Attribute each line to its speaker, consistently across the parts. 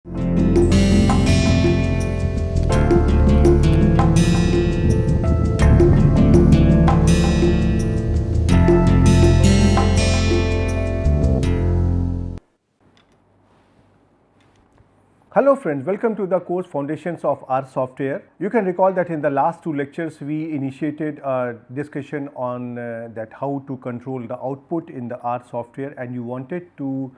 Speaker 1: Hello friends, welcome to the course Foundations of R Software. You can recall that in the last two lectures we initiated a discussion on that how to control the output in the R software, and you wanted to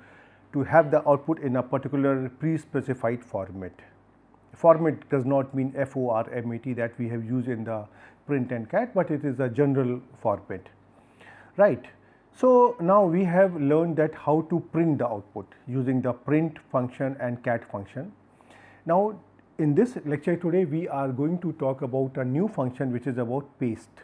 Speaker 1: have the output in a particular pre-specified format. Format does not mean FORMAT that we have used in the print and cat, but it is a general format, right. So, now we have learned that how to print the output using the print function and cat function. Now, in this lecture today we are going to talk about a new function which is about paste,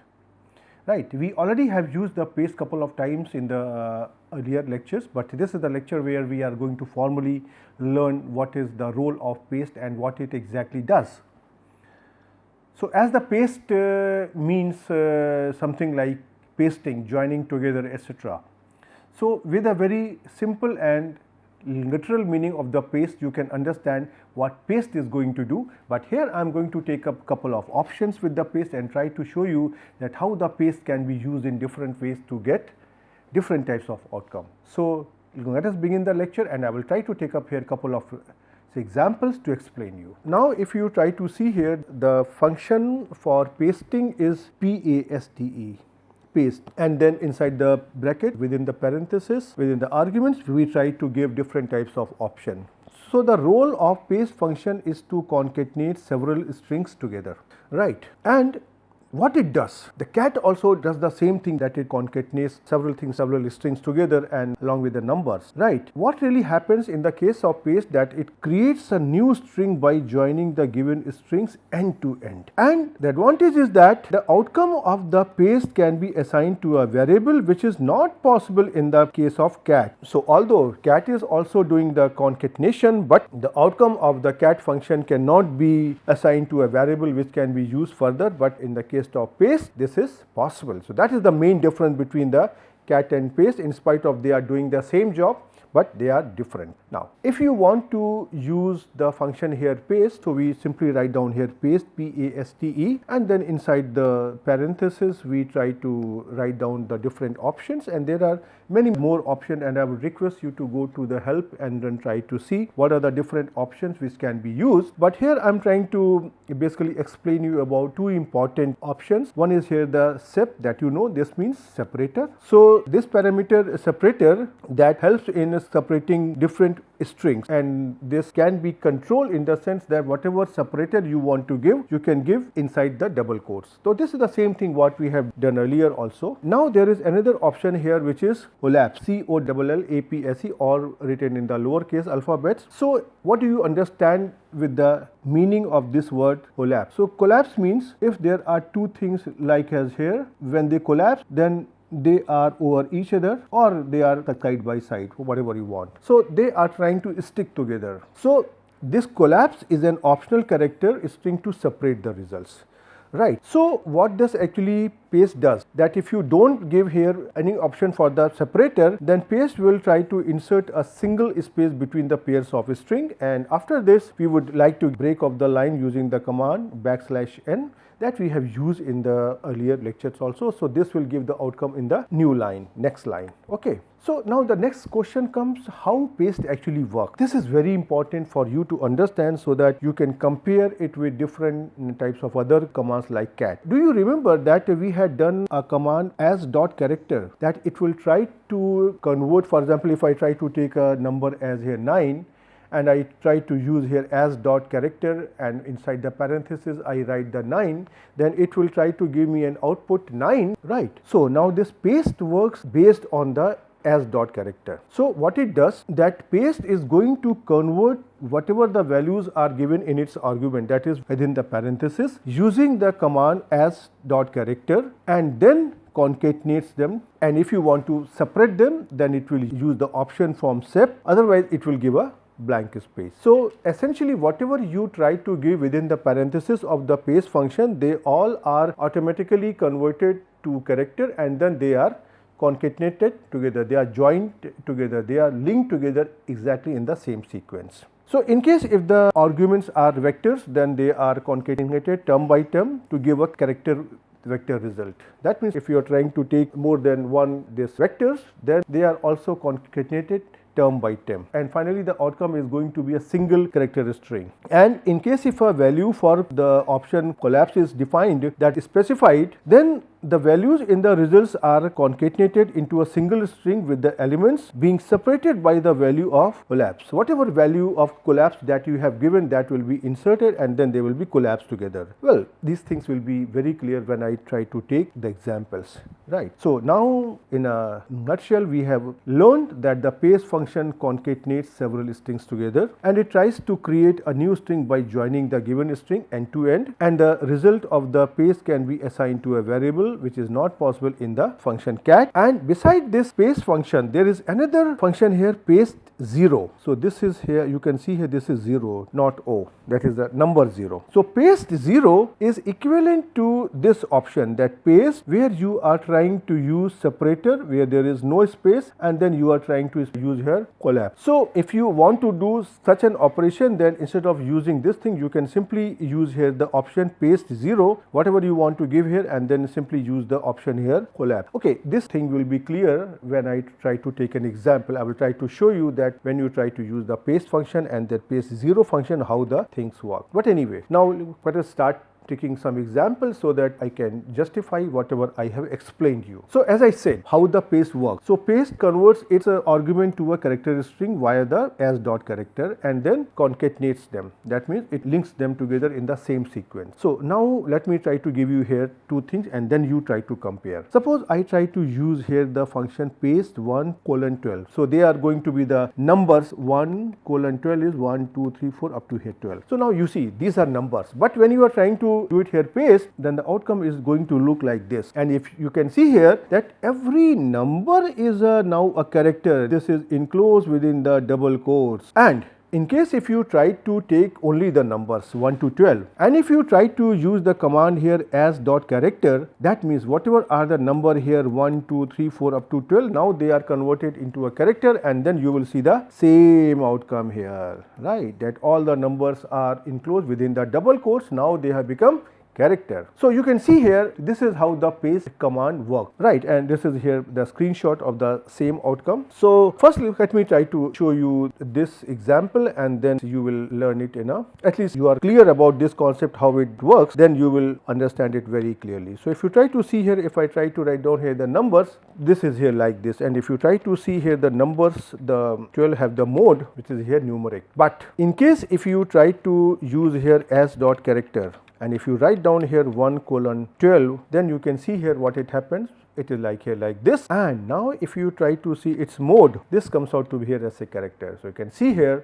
Speaker 1: right. We already have used the paste couple of times in the earlier lectures, but this is the lecture where we are going to formally learn what is the role of paste and what it exactly does. So, as the paste means something like pasting, joining together, etc. So, with a very simple and literal meaning of the paste, you can understand what paste is going to do, but here I am going to take up couple of options with the paste and try to show you that how the paste can be used in different ways to get different types of outcome. So, let us begin the lecture, and I will try to take up here couple of examples to explain you. Now, if you try to see here, the function for pasting is PASTE. Paste, and then inside the bracket within the parenthesis within the arguments we try to give different types of option. So, the role of paste function is to concatenate several strings together, right, and what it does, the cat also does the same thing, that it concatenates several strings together and along with the numbers, right. What really happens in the case of paste, that it creates a new string by joining the given strings end to end, and the advantage is that the outcome of the paste can be assigned to a variable, which is not possible in the case of cat. So, although cat is also doing the concatenation, but the outcome of the cat function cannot be assigned to a variable which can be used further, but in the case of paste this is possible. So, that is the main difference between the cat and paste, in spite of they are doing the same job, but they are different. Now, if you want to use the function here paste, so we simply write down here paste, PASTE, and then inside the parenthesis we try to write down the different options, and there are many more options, and I would request you to go to the help and then try to see what are the different options which can be used. But here I am trying to basically explain you about two important options. One is here the sep, that you know, this means separator. So, this parameter separator that helps in separating different strings, and this can be controlled in the sense that whatever separator you want to give, you can give inside the double quotes. So, this is the same thing what we have done earlier also. Now, there is another option here which is collapse, COLLAPSE, or written in the lowercase alphabets. So, what do you understand with the meaning of this word collapse? So, collapse means if there are two things like as here, when they collapse, then they are over each other or they are side by side, whatever you want. So, they are trying to stick together. So, this collapse is an optional character string to separate the results, right. So, what does actually paste does, that if you don't give here any option for the separator, then paste will try to insert a single space between the pairs of a string, and after this we would like to break off the line using the command \n that we have used in the earlier lectures also. So, this will give the outcome in the new line, next line. Okay. So, now the next question comes, how paste actually works. This is very important for you to understand, so that you can compare it with different types of other commands like cat. Do you remember that we had done a command as dot character, that it will try to convert, for example, if I try to take a number as here 9, and I try to use here as dot character, and inside the parenthesis I write the 9, then it will try to give me an output 9, right. So, now this paste works based on the as dot character. So, what it does, that paste is going to convert whatever the values are given in its argument, that is within the parenthesis, using the command as dot character, and then concatenates them, and if you want to separate them, then it will use the option from sep, otherwise it will give a blank space. So, essentially whatever you try to give within the parenthesis of the paste function, they all are automatically converted to character, and then they are concatenated together, they are joined together, they are linked together exactly in the same sequence. So in case if the arguments are vectors, then they are concatenated term by term to give a character vector result. That means if you are trying to take more than one these vectors, then they are also concatenated term by term, and finally the outcome is going to be a single character string. And in case if a value for the option collapse is defined, that is specified, then the values in the results are concatenated into a single string with the elements being separated by the value of collapse. Whatever value of collapse that you have given, that will be inserted and then they will be collapsed together. Well, these things will be very clear when I try to take the examples, right. So now in a nutshell, we have learned that the paste function concatenates several strings together and it tries to create a new string by joining the given string end to end, and the result of the paste can be assigned to a variable, which is not possible in the function cat. And beside this paste function, there is another function here, paste 0. So this is here, you can see here, this is 0, not O, that is the number 0. So paste 0 is equivalent to this option, that paste where you are trying to use separator where there is no space, and then you are trying to use here collapse. So if you want to do such an operation, then instead of using this thing, you can simply use here the option paste 0, whatever you want to give here, and then simply use the option here collapse. Okay, this thing will be clear when I try to take an example. I will try to show you that when you try to use the paste function and the paste 0 function, how the things work. But anyway, now let us start taking some examples so that I can justify whatever I have explained you. So as I said, how the paste works. So paste converts its argument to a character string via the as dot character and then concatenates them. That means it links them together in the same sequence. So now let me try to give you here two things and then you try to compare. Suppose I try to use here the function paste 1:12. So they are going to be the numbers 1:12 is 1, 2, 3, 4 up to here 12. So now you see these are numbers, but when you are trying to do it here paste, then the outcome is going to look like this. And if you can see here that every number is now a character. This is enclosed within the double quotes. And in case if you try to take only the numbers 1 to 12 and if you try to use the command here as dot character, that means whatever are the number here 1, 2, 3, 4 up to 12, now they are converted into a character and then you will see the same outcome here, right, that all the numbers are enclosed within the double quotes. Now they have become character. So you can see here this is how the paste command works, right, and this is here the screenshot of the same outcome. So first let me try to show you this example and then you will learn it in at least you are clear about this concept how it works, then you will understand it very clearly. So if you try to see here, if I try to write down here the numbers, this is here like this, and if you try to see here the numbers, the 12 have the mode which is here numeric. But in case if you try to use here as dot character and if you write down here 1:12, then you can see here what it happens. It is like here like this, and now if you try to see its mode, this comes out to be here as a character. So you can see here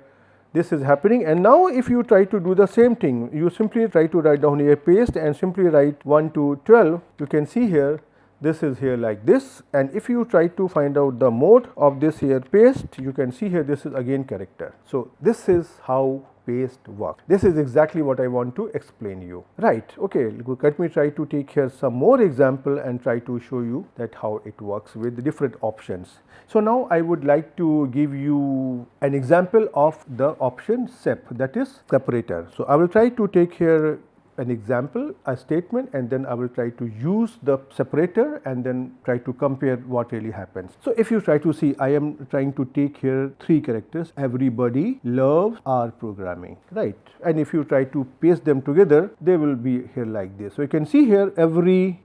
Speaker 1: this is happening, and now if you try to do the same thing, you simply try to write down here paste and simply write 1 to 12. You can see here this is here like this, and if you try to find out the mode of this here paste, you can see here this is again character. So this is how paste work. This is exactly what I want to explain you, right. Okay, let me try to take here some more example and try to show you that how it works with different options. So now I would like to give you an example of the option sep, that is separator. So I will try to take here an example, a statement, and then I will try to use the separator and then try to compare what really happens. So if you try to see, I am trying to take here three characters, everybody loves R programming, right, and if you try to paste them together, they will be here like this. So you can see here every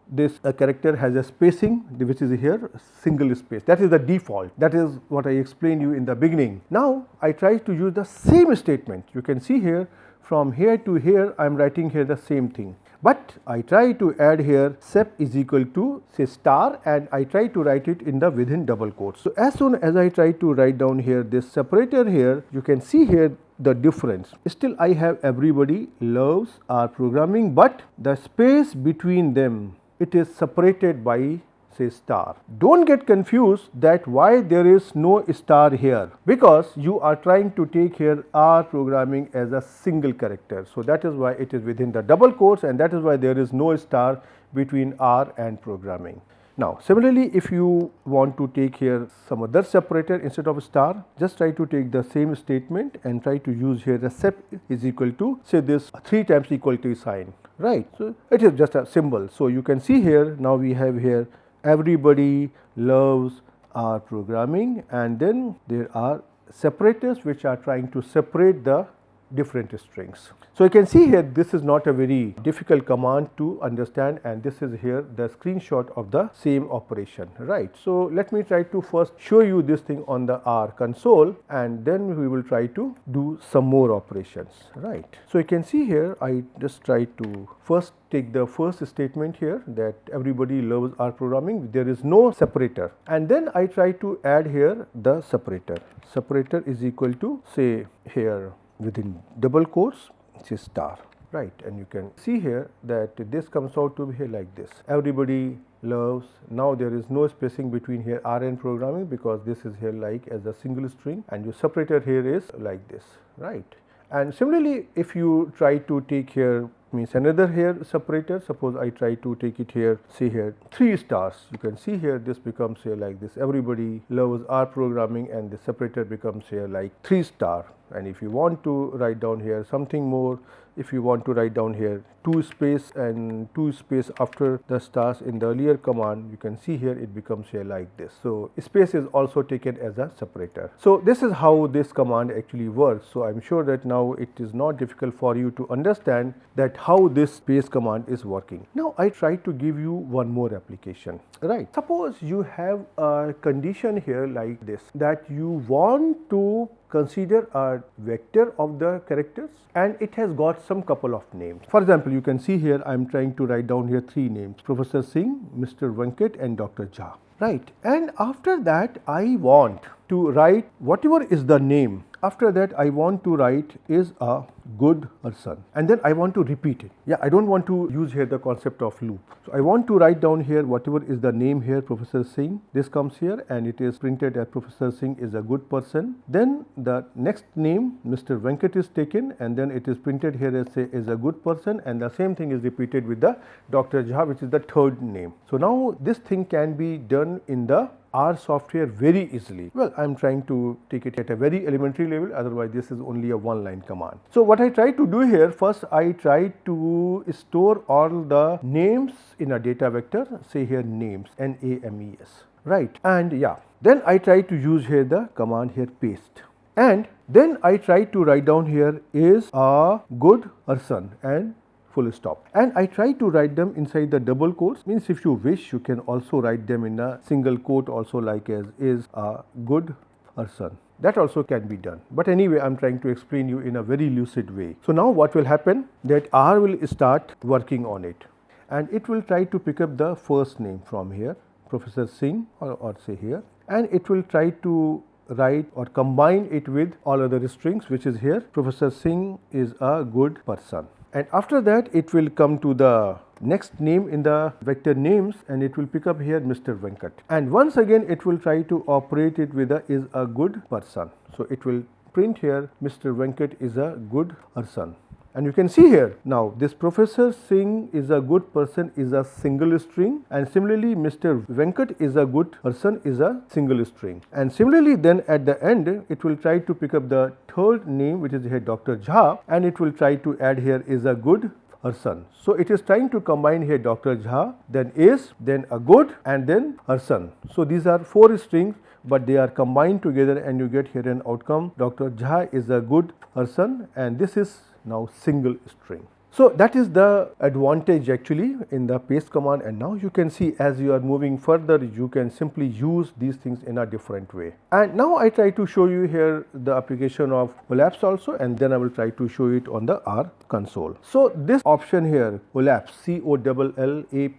Speaker 1: character has a spacing which is here single space, that is the default, that is what I explained you in the beginning. Now I try to use the same statement. You can see here from here to here I am writing here the same thing, but I try to add here sep is equal to say star, and I try to write it in the within double quotes. So as soon as I try to write down here this separator here, you can see here the difference. Still I have everybody loves R programming, but the space between them, it is separated by say star. Don't get confused that why there is no star here, because you are trying to take here R programming as a single character. So that is why it is within the double quotes, and that is why there is no star between R and programming. Now similarly, if you want to take here some other separator instead of star, just try to take the same statement and try to use here the sep is equal to, say, this 3 times equality sign, right. So it is just a symbol. So you can see here, now we have here everybody loves R programming, and then there are separators which are trying to separate the different strings. So you can see here, this is not a very difficult command to understand, and this is here the screenshot of the same operation, right. So let me try to first show you this thing on the R console, and then we will try to do some more operations, right. So you can see here, I just try to first take the first statement here that everybody loves R programming, there is no separator, and then I try to add here the separator. Separator is equal to, say, here within double quotes, it is star, right. And you can see here that this comes out to be here like this, everybody loves. Now there is no spacing between here R and programming, because this is here like as a single string, and your separator here is like this, right. And similarly, if you try to take here means another here separator, suppose I try to take it here, see here 3 stars, you can see here this becomes here like this, everybody loves R programming, and the separator becomes here like 3 star. And if you want to write down here something more, if you want to write down here 2 space and 2 space after the stars in the earlier command, you can see here it becomes here like this. So space is also taken as a separator. So this is how this command actually works. So I am sure that now it is not difficult for you to understand that how this space command is working. Now I try to give you one more application, right. Suppose you have a condition here like this, that you want to consider a vector of the characters, and it has got some couple of names. For example, you can see here I am trying to write down here 3 names, Professor Singh, Mr. Venkat and Dr. Jha, right. And after that I want to write whatever is the name, after that I want to write is a good person, and then I want to repeat it. Yeah, I don't want to use here the concept of loop. So I want to write down here whatever is the name here, Professor Singh, this comes here and it is printed as Professor Singh is a good person. Then the next name Mr. Venkat is taken, and then it is printed here as say is a good person, and the same thing is repeated with the Dr. Jha, which is the third name. So now this thing can be done in the R software very easily. Well, I am trying to take it at a very elementary level, otherwise this is only a one line command. So what I try to do here, first I try to store all the names in a data vector, say here names, NAMES, right. And yeah, then I try to use here the command here paste, and then I try to write down here is a good person and full stop, and I try to write them inside the double quotes. Means if you wish, you can also write them in a single quote also, like as is a good person. That also can be done, but anyway I am trying to explain you in a very lucid way. So now what will happen, that R will start working on it, and it will try to pick up the first name from here, Professor Singh, or say here, and it will try to write or combine it with all other strings, which is here Professor Singh is a good person. And after that it will come to the next name in the vector names, and it will pick up here Mr. Venkat, and once again it will try to operate it with a is a good person. So it will print here Mr. Venkat is a good person, and you can see here now this Professor Singh is a good person is a single string, and similarly Mr. Venkat is a good person is a single string, and similarly then at the end it will try to pick up the third name, which is here Dr. Jha, and it will try to add here is a good person. So it is trying to combine here Dr. Jha, then is, then a good, and then person. So these are 4 strings, but they are combined together and you get here an outcome, Dr. Jha is a good person, and this is now single string. So that is the advantage actually in the paste command, and now you can see as you are moving further you can simply use these things in a different way. And now I try to show you here the application of collapse also, and then I will try to show it on the R console. So this option here, collapse, COLLAPSE,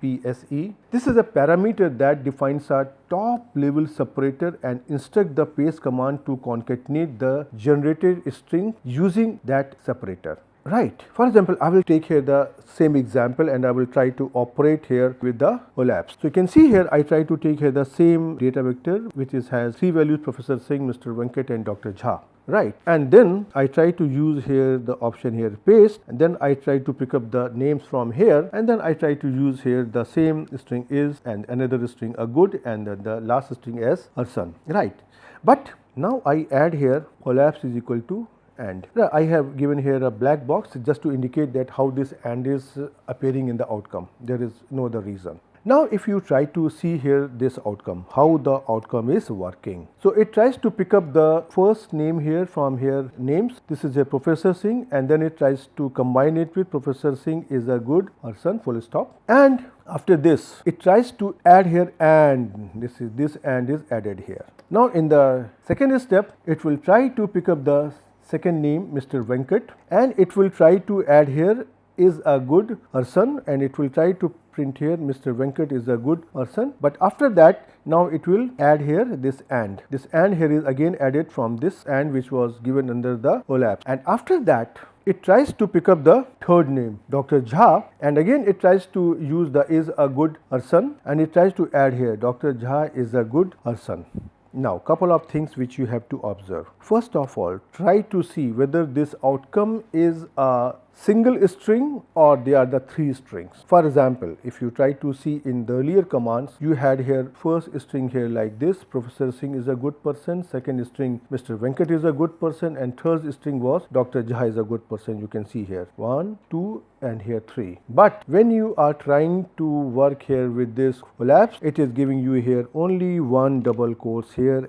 Speaker 1: this is a parameter that defines a top level separator and instruct the paste command to concatenate the generated string using that separator. Right. For example, I will take here the same example and I will try to operate here with the collapse. So you can see here I try to take here the same data vector which has 3 values, Professor Singh, Mr. Venkat and Dr. Jha. right? And then I try to use here the option here paste, and then I try to pick up the names from here, and then I try to use here the same string is and another string a good, and then the last string as a son, right? But now I add here collapse is equal to and. I have given here a black box just to indicate that how this and is appearing in the outcome. There is no other reason. Now, if you try to see here this outcome, how the outcome is working. So, it tries to pick up the first name here from here names. This is a Professor Singh, and then it tries to combine it with Professor Singh is a good person, full stop. And after this, it tries to add here and this and is added here. Now, in the second step, it will try to pick up the second name Mr. Venkat, and it will try to add here is a good person, and it will try to print here Mr. Venkat is a good person. But after that, now it will add here this and. This and here is again added from this and which was given under the collapse. And after that, it tries to pick up the third name Dr. Jha, and again it tries to use the is a good person, and it tries to add here Dr. Jha is a good person. Now, couple of things which you have to observe. First of all, try to see whether this outcome is a single string or they are the three strings. For example, if you try to see in the earlier commands, you had here first string here like this, Professor Singh is a good person, second string Mr. Venkat is a good person, and third string was Dr. Jha is a good person. You can see here 1, 2 and here 3. But when you are trying to work here with this collapse, it is giving you here only one double quotes here,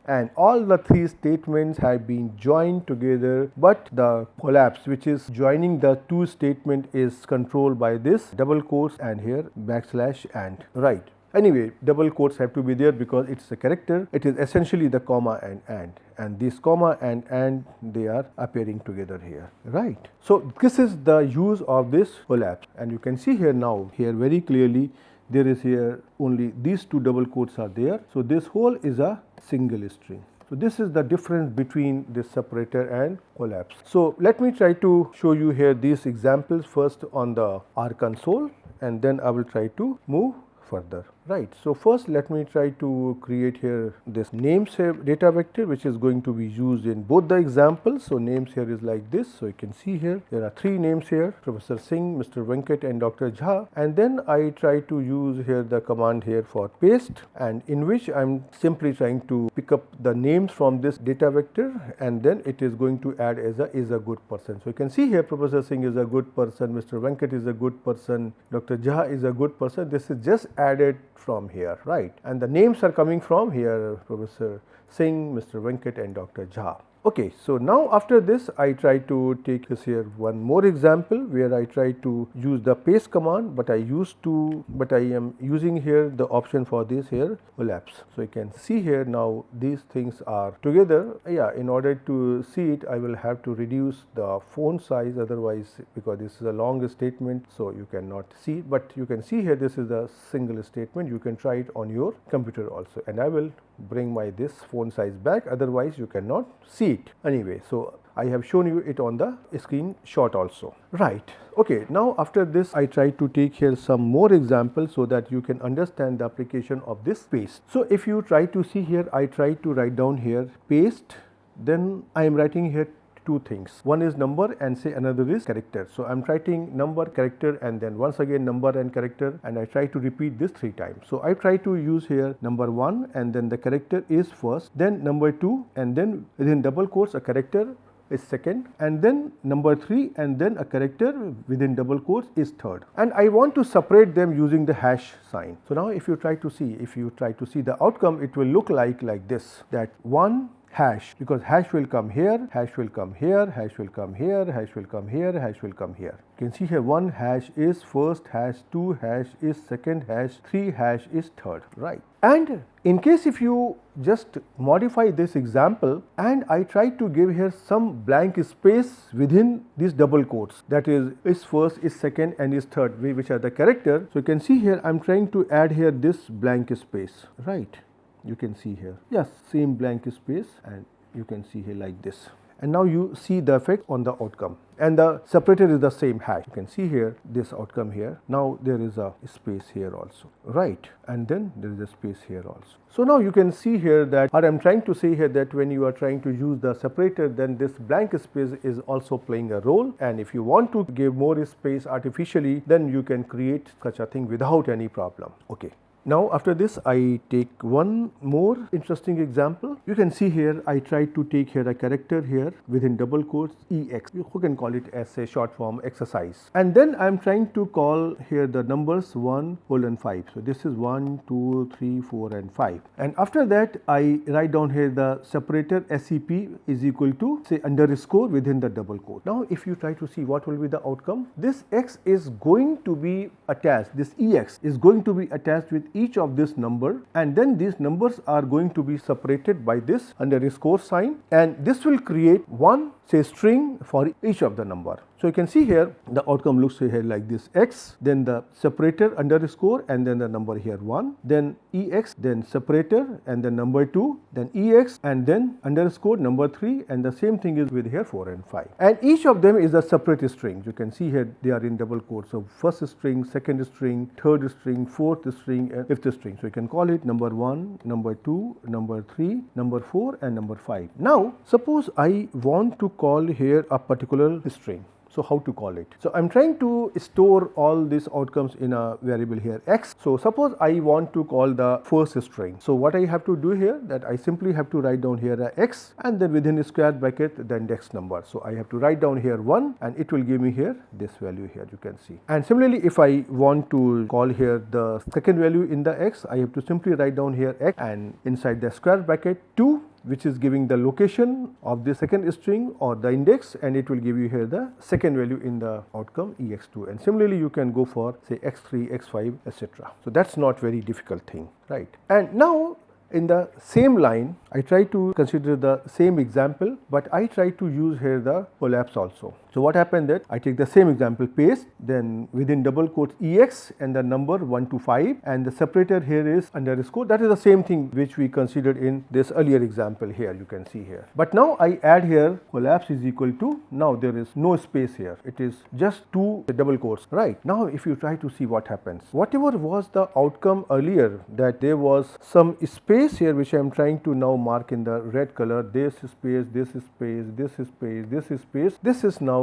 Speaker 1: and all the three statements have been joined together, but the collapse which is joining the two statement is controlled by this double quotes and here backslash and, right? Anyway, double quotes have to be there because it's a character. It is essentially the comma and this comma and they are appearing together here, right? So this is the use of this collapse, and you can see here now here very clearly there is here only these two double quotes are there. So this whole is a single string. So this is the difference between this separator and collapse. So let me try to show you here these examples first on the R console, and then I will try to move further, right? So first let me try to create here this names data vector which is going to be used in both the examples. So names here is like this. So you can see here there are three names here, Professor Singh, Mr. Venkat and Dr. Jha, and then I try to use here the command here for paste, and in which I am simply trying to pick up the names from this data vector, and then it is going to add as a is a good person. So you can see here Professor Singh is a good person, Mr. Venkat is a good person, Dr. Jha is a good person. This is just added from here, right? And the names are coming from here, Professor Singh, Mr. Venkat and Dr. Jha. Okay, so now after this I try to take this here one more example where I try to use the paste command, but I am using here the option for this here collapse. So you can see here now these things are together. Yeah, in order to see it I will have to reduce the font size, otherwise because this is a long statement so you cannot see it, but you can see here this is a single statement. You can try it on your computer also, and I will bring my this font size back, otherwise you cannot see it. Anyway, so I have shown you it on the screenshot also, right? Okay, now after this I try to take here some more examples so that you can understand the application of this paste. So if you try to see here, I try to write down here paste, then I am writing here two things. One is number and say another is character. So I am writing number, character, and then once again number and character, and I try to repeat this 3 times. So I try to use here number 1 and then the character is first, then number 2 and then within double quotes a character is second, and then number 3 and then a character within double quotes is third, and I want to separate them using the hash sign. So now if you try to see the outcome, it will look like this, that 1 hash, because hash will come here, hash will come here, hash will come here, hash will come here, hash will come here. You can see here 1 hash is first, hash 2 hash is second, hash 3 hash is third, right? And in case if you just modify this example and I try to give here some blank space within these double quotes, that is first, is second and is third, which are the character. So you can see here I am trying to add here this blank space, right? You can see here, yes, same blank space, and you can see here like this. and now you see the effect on the outcome, and the separator is the same hash. You can see here this outcome here. Now there is a space here also, right, and then there is a space here also. So now you can see here that what I am trying to say here, that when you are trying to use the separator, then this blank space is also playing a role, and if you want to give more space artificially, then you can create such a thing without any problem. Okay. Now after this I take one more interesting example. You can see here I try to take here a character here within double quotes EX. You can call it as a short form exercise, and then I am trying to call here the numbers 1, 5. So this is 1, 2, 3, 4 and 5, and after that I write down here the separator SEP is equal to say underscore within the double quote. Now if you try to see what will be the outcome, this X is going to be attached, this EX is going to be attached with each of this number, and then these numbers are going to be separated by this underscore sign, and this will create one say string for each of the number. So you can see here the outcome looks here like this: X, then the separator underscore, and then the number here 1, then EX, then separator, and then number 2, then EX, and then underscore number 3, and the same thing is with here 4 and 5. And each of them is a separate string. You can see here they are in double quotes. So first string, second string, third string, fourth string, and fifth string. So you can call it number 1, number 2, number 3, number 4, and number 5. Now suppose I want to call here a particular string. So how to call it? So I'm trying to store all these outcomes in a variable here X. So suppose I want to call the first string. So what I have to do here, that I simply have to write down here a X, and then within a square bracket the index number. So I have to write down here 1, and it will give me here this value here, you can see. And similarly if I want to call here the second value in the X, I have to simply write down here X, and inside the square bracket 2, which is giving the location of the second string or the index, and it will give you here the second value in the outcome EX2. And similarly you can go for say X3, X5, etc. So that's not very difficult thing, right? And now in the same line I try to consider the same example, but I try to use here the collapse also. So what happened that I take the same example, paste, then within double quotes EX and the number 1 to 5, and the separator here is underscore. That is the same thing which we considered in this earlier example here, you can see here. But now I add here collapse is equal to, now there is no space here, it is just two double quotes, right? Now if you try to see what happens, whatever was the outcome earlier, that there was some space here which I am trying to now mark in the red color, this space, this space, this space, this space, this is now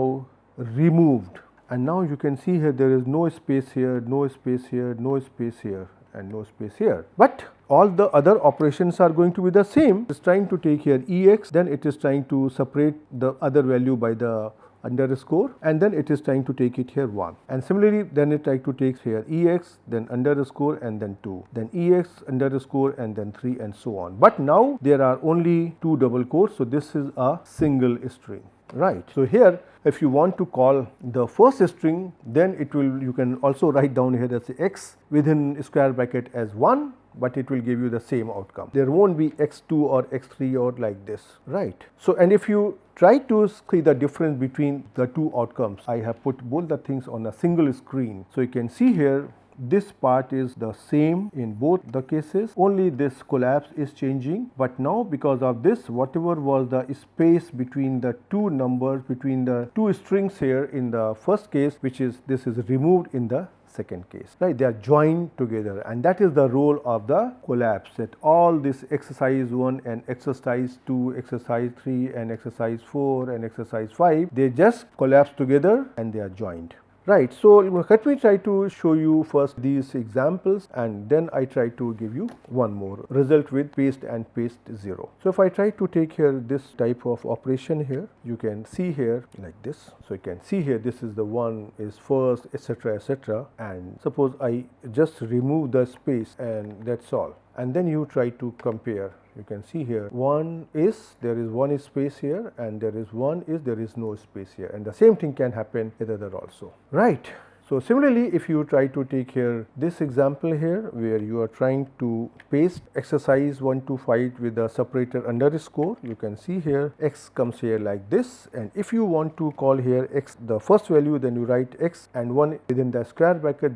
Speaker 1: removed, and now you can see here there is no space here, no space here, no space here, and no space here. But all the other operations are going to be the same. It is trying to take here EX, then it is trying to separate the other value by the underscore, and then it is trying to take it here 1, and similarly then it tries to take here EX, then underscore, and then 2, then EX, underscore, and then 3, and so on. But now there are only two double quotes, so this is a single string, right? So here if you want to call the first string, then it will, you can also write down here as X within square bracket as 1, but it will give you the same outcome. There won't be X2 or X3 or like this, right? So and if you try to see the difference between the two outcomes, I have put both the things on a single screen. So you can see here this part is the same in both the cases, only this collapse is changing. But now because of this, whatever was the space between the two numbers, between the two strings here in the first case, which is this is removed in the second case, right? They are joined together, and that is the role of the collapse, that all this exercise 1 and exercise 2, exercise 3 and exercise 4 and exercise 5, they just collapse together and they are joined. Right. So let me try to show you first these examples, and then I try to give you one more result with paste and paste 0. So if I try to take here this type of operation here, you can see here like this. So you can see here this is the one is first, etc., etc., and suppose I just remove the space and that's all, and then you try to compare. You can see here one is there is one space here, and there is one is there is no space here, and the same thing can happen with other also, right? So similarly, if you try to take here this example here where you are trying to paste exercise 1 to 5 with the separator underscore, you can see here x comes here like this, and if you want to call here x the first value, then you write x and 1 within the square bracket,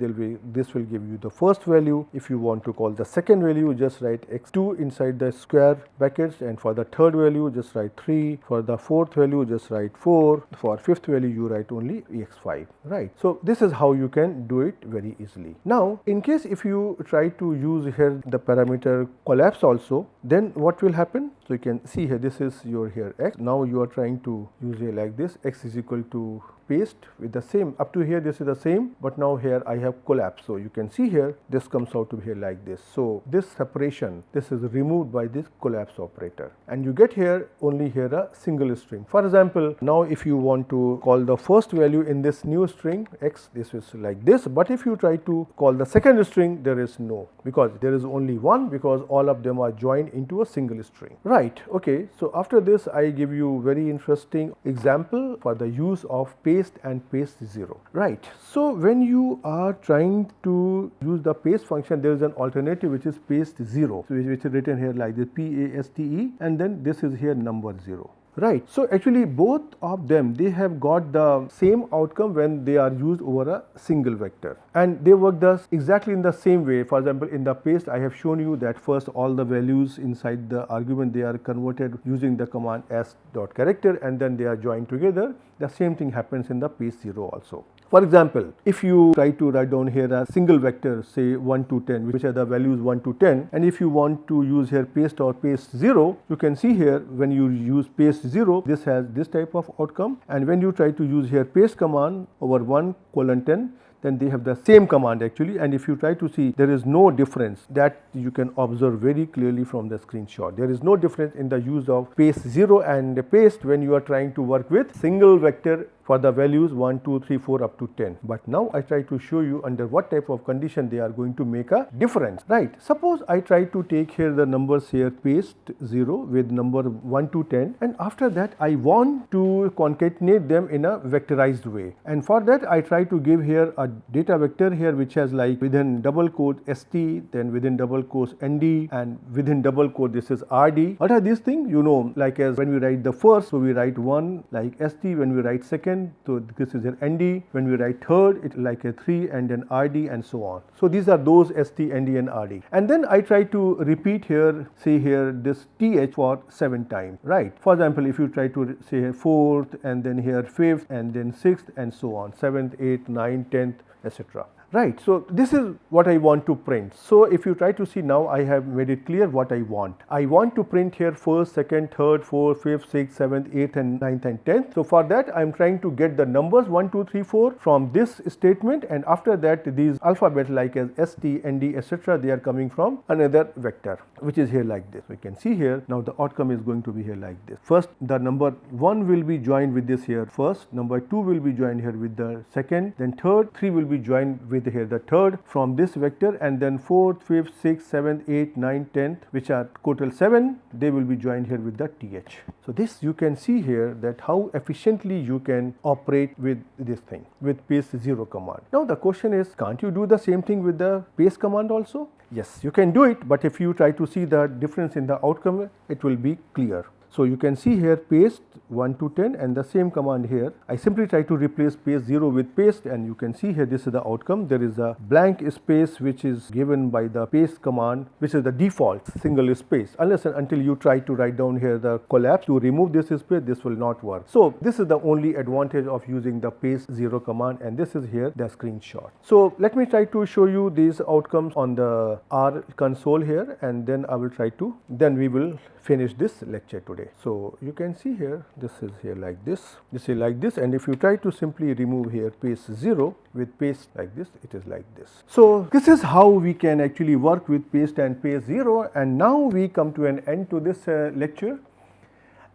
Speaker 1: this will give you the first value. If you want to call the second value, just write x2 inside the square brackets, and for the third value just write 3, for the fourth value just write 4, for fifth value you write only x5, right. So this is how you can do it very easily. Now in case if you try to use here the parameter collapse also, then what will happen? So you can see here this is your here x. Now you are trying to use here like this, x is equal to paste with the same, up to here this is the same, but now here I have collapse. So you can see here this comes out to be here like this. So this separation, this is removed by this collapse operator, and you get here only here a single string. For example, now if you want to call the first value in this new string x, this is like this, but if you try to call the second string, there is no, because there is only one, because all of them are joined into a single string, right. Okay, so after this I give you very interesting example for the use of paste and paste 0, right. So when you are trying to use the paste function, there is an alternative which is paste 0, which is written here like this, PASTE, and then this is here number 0. Right. So actually both of them, they have got the same outcome when they are used over a single vector, and they work exactly in the same way. For example, in the paste I have shown you that first all the values inside the argument, they are converted using the command s.character, and then they are joined together. The same thing happens in the paste 0 also. For example, if you try to write down here a single vector, say 1 to 10, which are the values 1 to 10, and if you want to use here paste or paste 0, you can see here when you use paste 0, this has this type of outcome, and when you try to use here paste command over 1:10, then they have the same command actually, and if you try to see, there is no difference. That you can observe very clearly from the screenshot. There is no difference in the use of paste 0 and paste when you are trying to work with single vector for the values 1, 2, 3, 4 up to 10. But now I try to show you under what type of condition they are going to make a difference, right. Suppose I try to take here the numbers here paste 0 with number 1 to 10, and after that I want to concatenate them in a vectorized way, and for that I try to give here a data vector here which has like within double quote st, then within double quotes nd, and within double quote this is rd. What are these things? You know, like as when we write the first, so we write 1 like st, when we write second, so this is an nd, when we write third it like a 3, and then rd, and so on. So these are those st, nd and rd, and then I try to repeat here, say here this th for 7 times, right. For example, if you try to say here 4th, and then here 5th, and then 6th, and so on, 7th, 8th, 9th, 10th, etc. Right. So this is what I want to print. So if you try to see, now I have made it clear what I want. I want to print here first, second, third, fourth, fifth, sixth, seventh, eighth, and ninth, and 10th. So for that I am trying to get the numbers 1, 2, 3, 4 from this statement, and after that these alphabet like as st, nd, etc., they are coming from another vector which is here like this. We can see here now the outcome is going to be here like this. First the number 1 will be joined with this here first, number 2 will be joined here with the second, then third, 3 will be joined with here the third from this vector, and then 4th, 5th, 6th, 7th, 8th, 9th, 10th, which are total 7, they will be joined here with the th. So this you can see here that how efficiently you can operate with this thing with paste 0 command. Now the question is, can't you do the same thing with the paste command also? Yes, you can do it, but if you try to see the difference in the outcome, it will be clear. So you can see here paste 1 to 10, and the same command here. I simply try to replace paste 0 with paste, and you can see here this is the outcome. There is a blank space which is given by the paste command, which is the default single space. Unless and until you try to write down here the collapse to remove this space, this will not work. So this is the only advantage of using the paste 0 command, and this is here the screenshot. So let me try to show you these outcomes on the R console here, and then I will try to, then we will finish this lecture today. So you can see here this is here like this, this is like this, and if you try to simply remove here paste 0 with paste like this, it is like this. So this is how we can actually work with paste and paste 0, and now we come to an end to this lecture.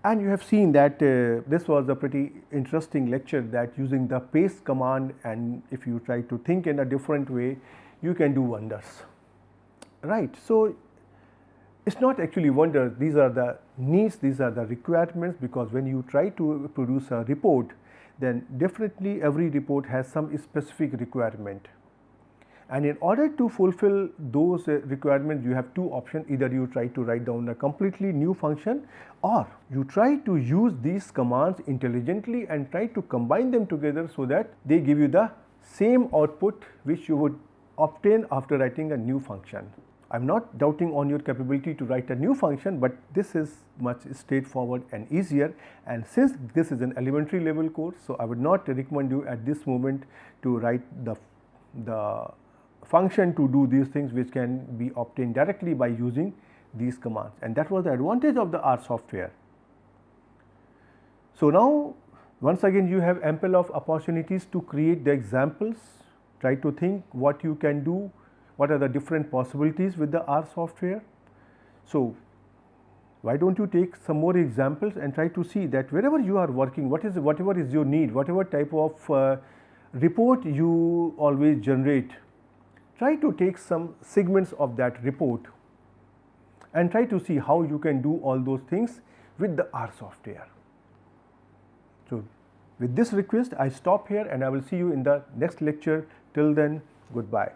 Speaker 1: And you have seen that this was a pretty interesting lecture, that using the paste command, and if you try to think in a different way, you can do wonders, right. So it's not actually wonders, these are the needs, these are the requirements, because when you try to produce a report, then definitely every report has some specific requirement. And in order to fulfill those requirements, you have two options: either you try to write down a completely new function, or you try to use these commands intelligently and try to combine them together so that they give you the same output which you would obtain after writing a new function. I am not doubting on your capability to write a new function, but this is much straightforward and easier, and since this is an elementary level course, so I would not recommend you at this moment to write the function to do these things which can be obtained directly by using these commands, and that was the advantage of the R software. So now once again you have ample of opportunities to create the examples. Try to think what you can do, what are the different possibilities with the R software. So why don't you take some more examples and try to see that wherever you are working, whatever is your need, whatever type of report you always generate, try to take some segments of that report and try to see how you can do all those things with the R software. So with this request, I stop here and I will see you in the next lecture. Till then, goodbye.